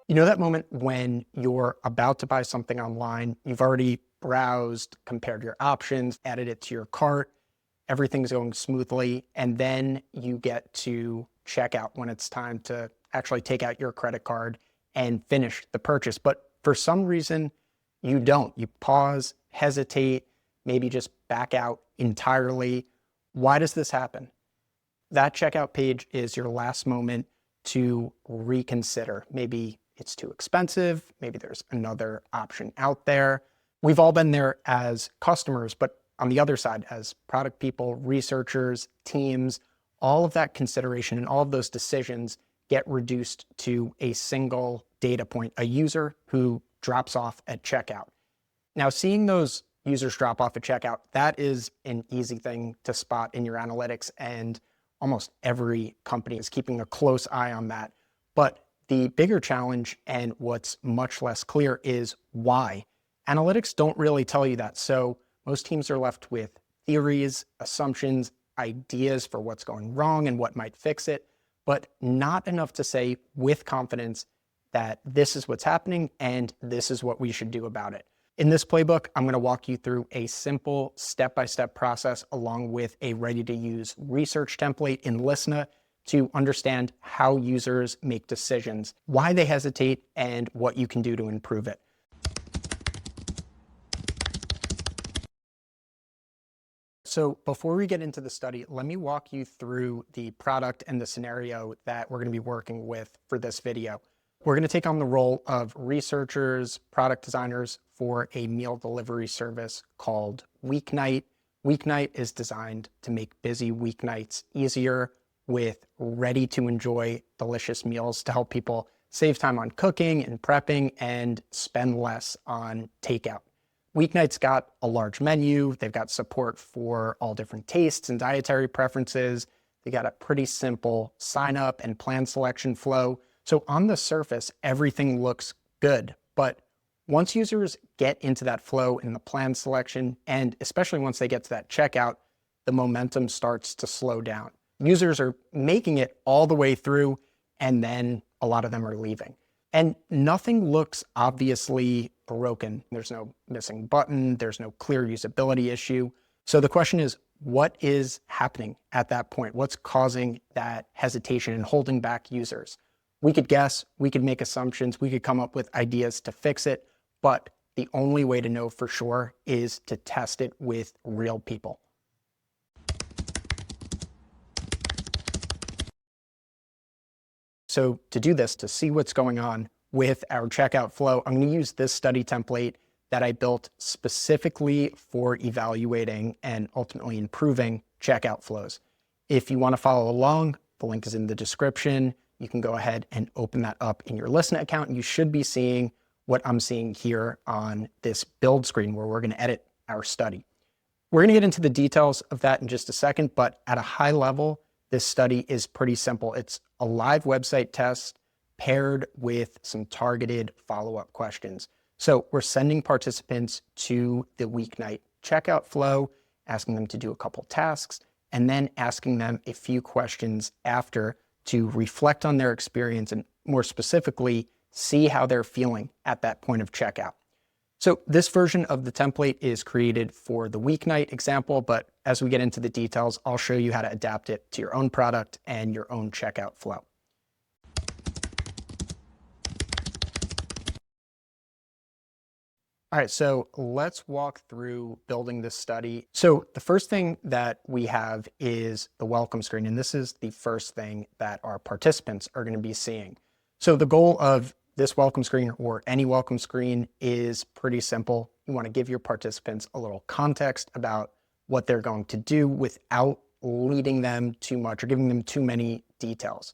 You know that moment when you're about to buy something online, you've already browsed, compared your options, added it to your cart, everything's going smoothly, and then you get to checkout when it's time to actually take out your credit card and finish the purchase. But for some reason, you don't. You pause, hesitate, maybe just back out entirely. Why does this happen? That checkout page is your last moment to reconsider. Maybe it's too expensive. Maybe there's another option out there. We've all been there as customers, but on the other side, as product people, researchers, teams, all of that consideration and all of those decisions get reduced to a single data point, a user who drops off at checkout. Now, seeing those users drop off at checkout, that is an easy thing to spot in your analytics, and almost every company is keeping a close eye on that. But the bigger challenge, and what's much less clear, is why. Analytics don't really tell you that. So most teams are left with theories, assumptions, ideas for what's going wrong and what might fix it, but not enough to say with confidence that this is what's happening and this is what we should do about it. In this playbook, I'm going to walk you through a simple step-by-step process along with a ready-to-use research template in Lyssna to understand how users make decisions, why they hesitate, and what you can do to improve it. So before we get into the study, let me walk you through the product and the scenario that we're going to be working with for this video. We're going to take on the role of researchers, product designers for a meal delivery service called Weeknight. Weeknight is designed to make busy weeknights easier with ready-to-enjoy delicious meals to help people save time on cooking and prepping and spend less on takeout. Weeknight's got a large menu. They've got support for all different tastes and dietary preferences. They got a pretty simple sign up and plan selection flow. So on the surface, everything looks good. But once users get into that flow in the plan selection, and especially once they get to that checkout, the momentum starts to slow down. Users are making it all the way through, and then a lot of them are leaving. And nothing looks obviously broken. There's no missing button. There's no clear usability issue. So the question is, what is happening at that point? What's causing that hesitation and holding back users? We could guess, we could make assumptions, we could come up with ideas to fix it, but the only way to know for sure is to test it with real people. So to do this, to see what's going on with our checkout flow, I'm going to use this study template that I built specifically for evaluating and ultimately improving checkout flows. If you want to follow along, the link is in the description. You can go ahead and open that up in your Lyssna account, and you should be seeing what I'm seeing here on this build screen where we're going to edit our study. We're going to get into the details of that in just a second, but at a high level, this study is pretty simple. It's a live website test paired with some targeted follow-up questions. So we're sending participants to the Weeknight checkout flow, asking them to do a couple tasks, and then asking them a few questions after to reflect on their experience and, more specifically, see how they're feeling at that point of checkout. So this version of the template is created for the Weeknight example, but as we get into the details, I'll show you how to adapt it to your own product and your own checkout flow. All right, so let's walk through building this study. So the first thing that we have is the welcome screen, and this is the first thing that our participants are going to be seeing. So the goal of this welcome screen, or any welcome screen, is pretty simple. You want to give your participants a little context about what they're going to do without leading them too much or giving them too many details.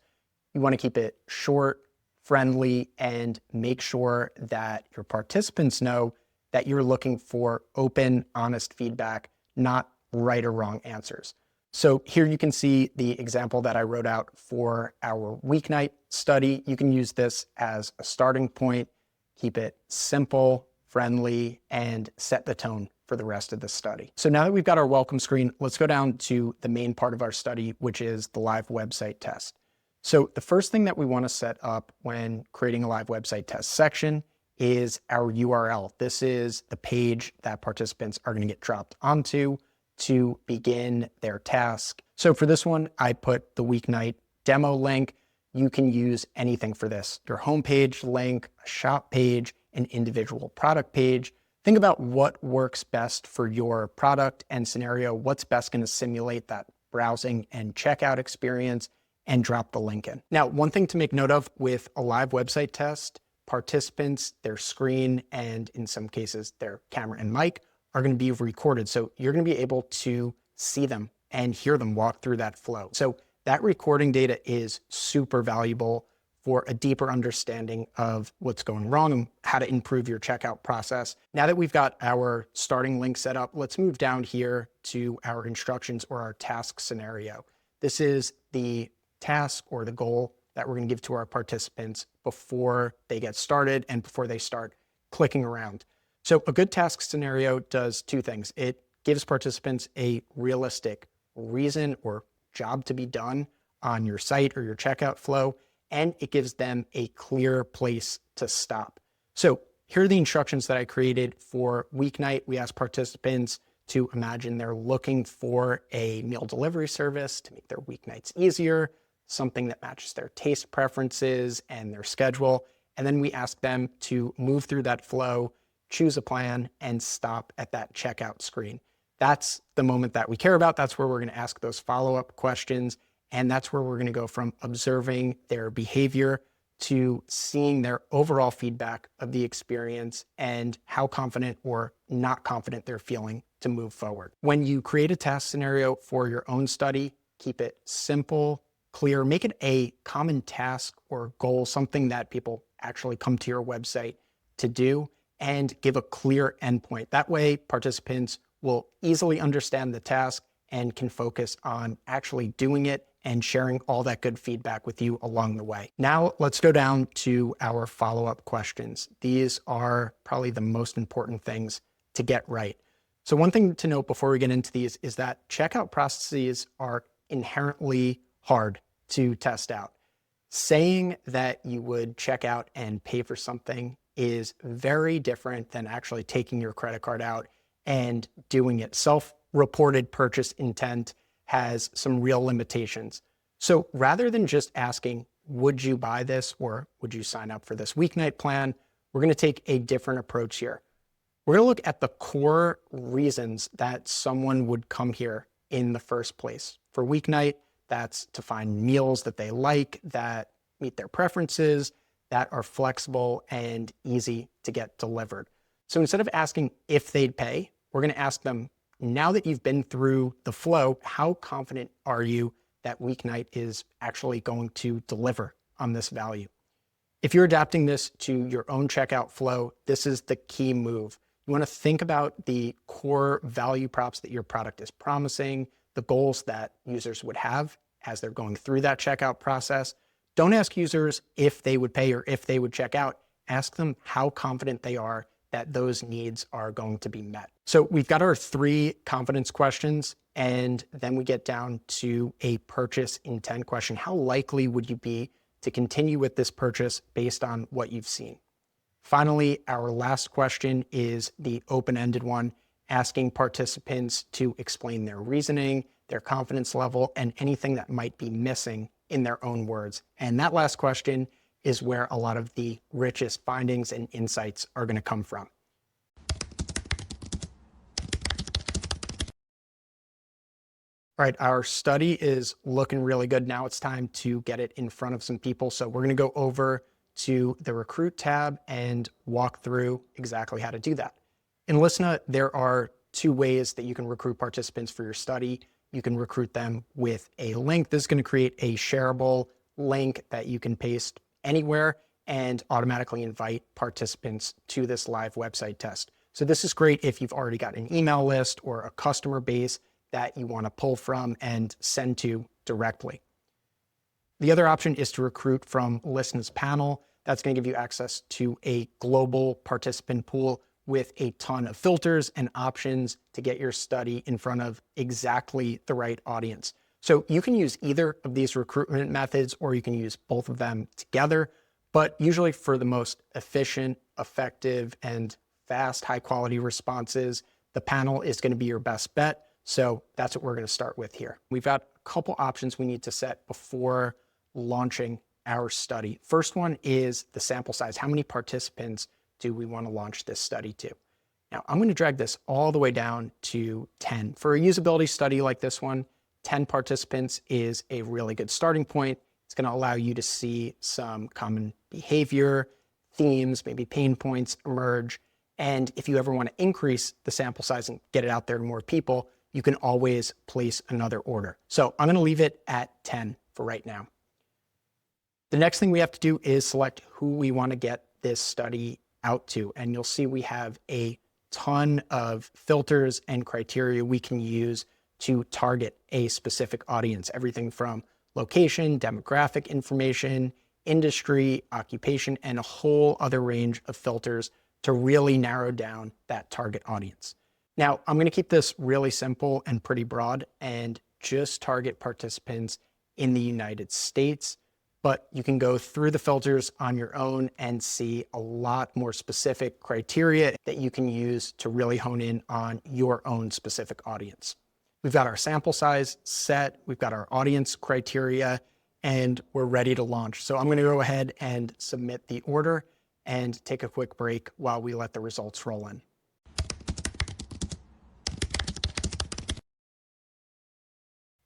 You want to keep it short, friendly, and make sure that your participants know that you're looking for open, honest feedback, not right or wrong answers. So here you can see the example that I wrote out for our Weeknight study. You can use this as a starting point, keep it simple, friendly, and set the tone for the rest of the study. So now that we've got our welcome screen, let's go down to the main part of our study, which is the live website test. So the first thing that we want to set up when creating a live website test section is our URL. This is the page that participants are going to get dropped onto to begin their task. So for this one, I put the Weeknight demo link. You can use anything for this. Your homepage link, a shop page, an individual product page. Think about what works best for your product and scenario, what's best going to simulate that browsing and checkout experience, and drop the link in. Now, one thing to make note of with a live website test, participants, their screen, and in some cases, their camera and mic are going to be recorded. So you're going to be able to see them and hear them walk through that flow. So that recording data is super valuable for a deeper understanding of what's going wrong and how to improve your checkout process. Now that we've got our starting link set up, let's move down here to our instructions or our task scenario. This is the task or the goal that we're going to give to our participants before they get started and before they start clicking around. So a good task scenario does two things. It gives participants a realistic reason or job to be done on your site or your checkout flow, and it gives them a clear place to stop. So here are the instructions that I created for Weeknight. We asked participants to imagine they're looking for a meal delivery service to make their weeknights easier, something that matches their taste preferences and their schedule. And then we ask them to move through that flow, choose a plan, and stop at that checkout screen. That's the moment that we care about. That's where we're going to ask those follow-up questions. And that's where we're going to go from observing their behavior to seeing their overall feedback of the experience and how confident or not confident they're feeling to move forward. When you create a task scenario for your own study, keep it simple, clear, make it a common task or goal, something that people actually come to your website to do, and give a clear endpoint. That way, participants will easily understand the task and can focus on actually doing it and sharing all that good feedback with you along the way. Now, let's go down to our follow-up questions. These are probably the most important things to get right. So one thing to note before we get into these is that checkout processes are inherently hard to test out. Saying that you would check out and pay for something is very different than actually taking your credit card out and doing it. Self-reported purchase intent has some real limitations. So rather than just asking, would you buy this or would you sign up for this Weeknight plan, we're going to take a different approach here. We're going to look at the core reasons that someone would come here in the first place. For Weeknight, that's to find meals that they like, that meet their preferences, that are flexible and easy to get delivered. So instead of asking if they'd pay, we're going to ask them, now that you've been through the flow, how confident are you that Weeknight is actually going to deliver on this value? If you're adapting this to your own checkout flow, this is the key move. You want to think about the core value props that your product is promising, the goals that users would have as they're going through that checkout process. Don't ask users if they would pay or if they would check out. Ask them how confident they are that those needs are going to be met. So we've got our 3 confidence questions, and then we get down to a purchase intent question. How likely would you be to continue with this purchase based on what you've seen? Finally, our last question is the open-ended one, asking participants to explain their reasoning, their confidence level, and anything that might be missing in their own words. And that last question is where a lot of the richest findings and insights are going to come from. All right, our study is looking really good. Now it's time to get it in front of some people. So we're going to go over to the Recruit tab and walk through exactly how to do that. In Lyssna, there are 2 ways that you can recruit participants for your study. You can recruit them with a link. This is going to create a shareable link that you can paste anywhere and automatically invite participants to this live website test. So this is great if you've already got an email list or a customer base that you want to pull from and send to directly. The other option is to recruit from Lyssna's panel. That's going to give you access to a global participant pool with a ton of filters and options to get your study in front of exactly the right audience. So you can use either of these recruitment methods, or you can use both of them together. But usually for the most efficient, effective, and fast, high quality responses, the panel is going to be your best bet. So that's what we're going to start with here. We've got a couple options we need to set before launching our study. First one is the sample size. How many participants do we want to launch this study to? Now, I'm going to drag this all the way down to 10. For a usability study like this one, 10 participants is a really good starting point. It's going to allow you to see some common behavior, themes, maybe pain points emerge. And if you ever want to increase the sample size and get it out there to more people, you can always place another order. So I'm going to leave it at 10 for right now. The next thing we have to do is select who we want to get this study out to. And you'll see we have a ton of filters and criteria we can use to target a specific audience. Everything from location, demographic information, industry, occupation, and a whole other range of filters to really narrow down that target audience. Now, I'm going to keep this really simple and pretty broad and just target participants in the United States, but you can go through the filters on your own and see a lot more specific criteria that you can use to really hone in on your own specific audience. We've got our sample size set, we've got our audience criteria, and we're ready to launch. So I'm going to go ahead and submit the order and take a quick break while we let the results roll in.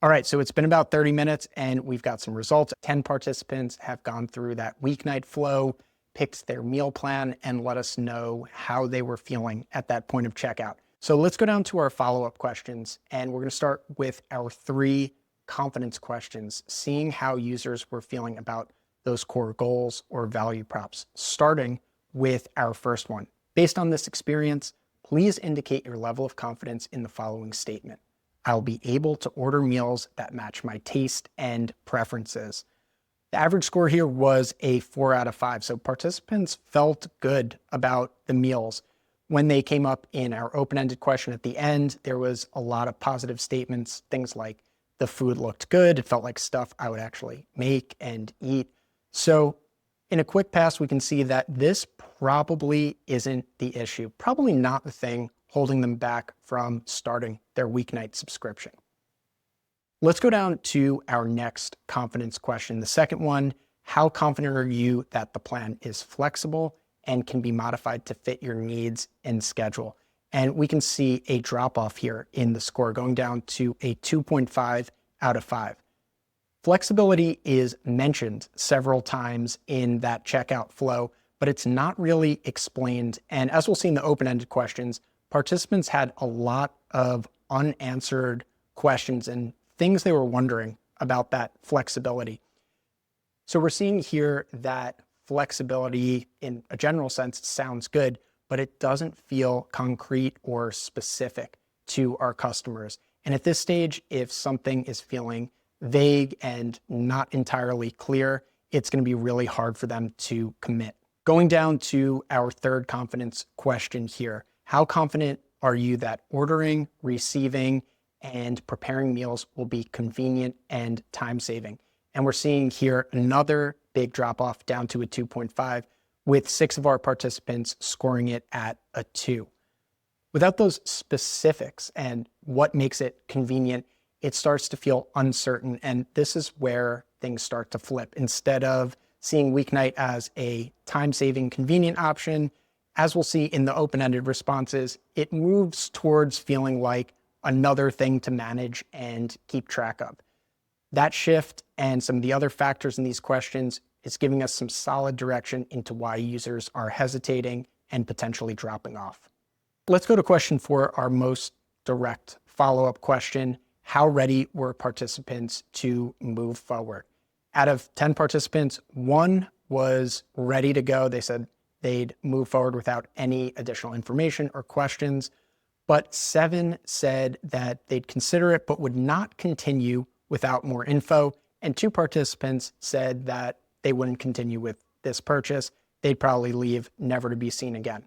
All right, so it's been about 30 minutes and we've got some results. 10 participants have gone through that weeknight flow, picked their meal plan, and let us know how they were feeling at that point of checkout. So let's go down to our follow-up questions, and we're going to start with our 3 confidence questions, seeing how users were feeling about those core goals or value props, starting with our first one. Based on this experience, please indicate your level of confidence in the following statement. I'll be able to order meals that match my taste and preferences. The average score here was a 4 out of 5, so participants felt good about the meals. When they came up in our open-ended question at the end, there was a lot of positive statements, things like the food looked good, it felt like stuff I would actually make and eat. So in a quick pass, we can see that this probably isn't the issue, probably not the thing holding them back from starting their weeknight subscription. Let's go down to our next confidence question. The second one, how confident are you that the plan is flexible and can be modified to fit your needs and schedule? And we can see a drop off here in the score going down to a 2.5 out of 5. Flexibility is mentioned several times in that checkout flow, but it's not really explained. And as we'll see in the open-ended questions, participants had a lot of unanswered questions and things they were wondering about that flexibility. So we're seeing here that flexibility in a general sense sounds good, but it doesn't feel concrete or specific to our customers. And at this stage, if something is feeling vague and not entirely clear, it's going to be really hard for them to commit. Going down to our third confidence question here, how confident are you that ordering, receiving, and preparing meals will be convenient and time-saving? And we're seeing here another big drop-off down to a 2.5, with 6 of our participants scoring it at a 2. Without those specifics and what makes it convenient, it starts to feel uncertain, and this is where things start to flip. Instead of seeing Weeknight as a time-saving, convenient option, as we'll see in the open-ended responses, it moves towards feeling like another thing to manage and keep track of. That shift and some of the other factors in these questions is giving us some solid direction into why users are hesitating and potentially dropping off. Let's go to question 4, our most direct follow-up question. How ready were participants to move forward? Out of 10 participants, 1 was ready to go. They said they'd move forward without any additional information or questions, but 7 said that they'd consider it but would not continue without more info, and 2 participants said that they wouldn't continue with this purchase. They'd probably leave, never to be seen again.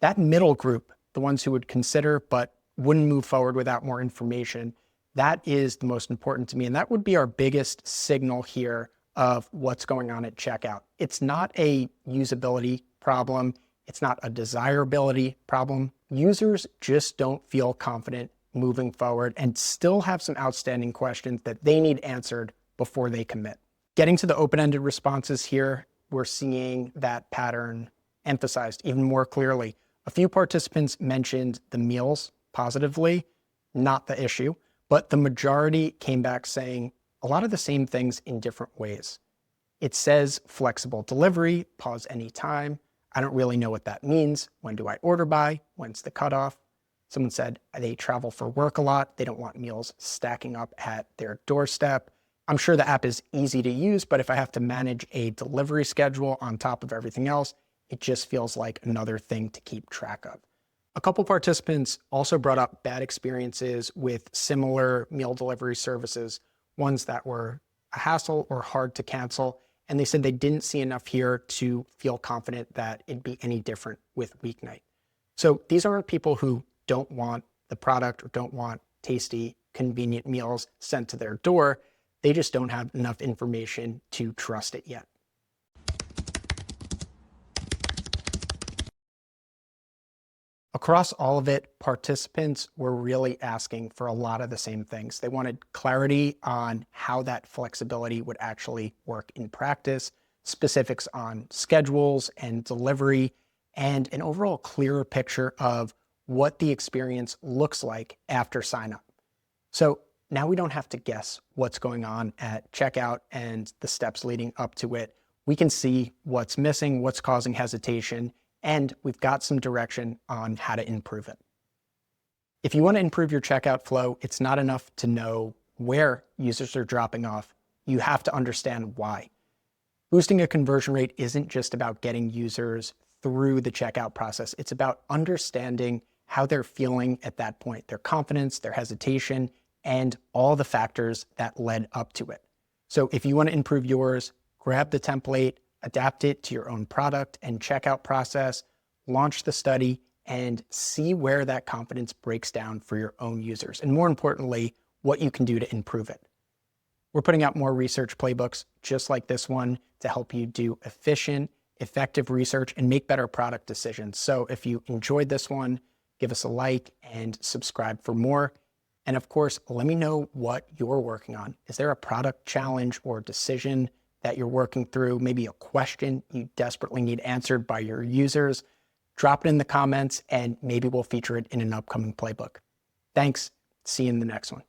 That middle group, the ones who would consider but wouldn't move forward without more information, That is the most important to me. And that would be our biggest signal here of what's going on at checkout. It's not a usability problem. It's not a desirability problem. Users just don't feel confident moving forward and still have some outstanding questions that they need answered before they commit. Getting to the open-ended responses here, we're seeing that pattern emphasized even more clearly. A few participants mentioned the meals positively, not the issue, but the majority came back saying a lot of the same things in different ways. It says flexible delivery, pause anytime. I don't really know what that means. When do I order by? When's the cutoff? Someone said they travel for work a lot. They don't want meals stacking up at their doorstep. I'm sure the app is easy to use, but if I have to manage a delivery schedule on top of everything else, it just feels like another thing to keep track of. A couple participants also brought up bad experiences with similar meal delivery services, ones that were a hassle or hard to cancel. And they said they didn't see enough here to feel confident that it'd be any different with Weeknight. So these aren't people who don't want the product or don't want tasty, convenient meals sent to their door. They just don't have enough information to trust it yet. Across all of it, participants were really asking for a lot of the same things. They wanted clarity on how that flexibility would actually work in practice, specifics on schedules and delivery, and an overall clearer picture of what the experience looks like after sign up. So now we don't have to guess what's going on at checkout and the steps leading up to it. We can see what's missing, what's causing hesitation, and we've got some direction on how to improve it. If you want to improve your checkout flow, it's not enough to know where users are dropping off. You have to understand why. Boosting a conversion rate isn't just about getting users through the checkout process. It's about understanding how they're feeling at that point, their confidence, their hesitation, and all the factors that led up to it. So if you want to improve yours, grab the template, adapt it to your own product and checkout process, launch the study, and see where that confidence breaks down for your own users. And more importantly, what you can do to improve it. We're putting out more research playbooks just like this one to help you do efficient, effective research and make better product decisions. So if you enjoyed this one, give us a like and subscribe for more. And of course, let me know what you're working on. Is there a product challenge or decision that you're working through, maybe a question you desperately need answered by your users? Drop it in the comments and maybe we'll feature it in an upcoming playbook. Thanks. See you in the next one.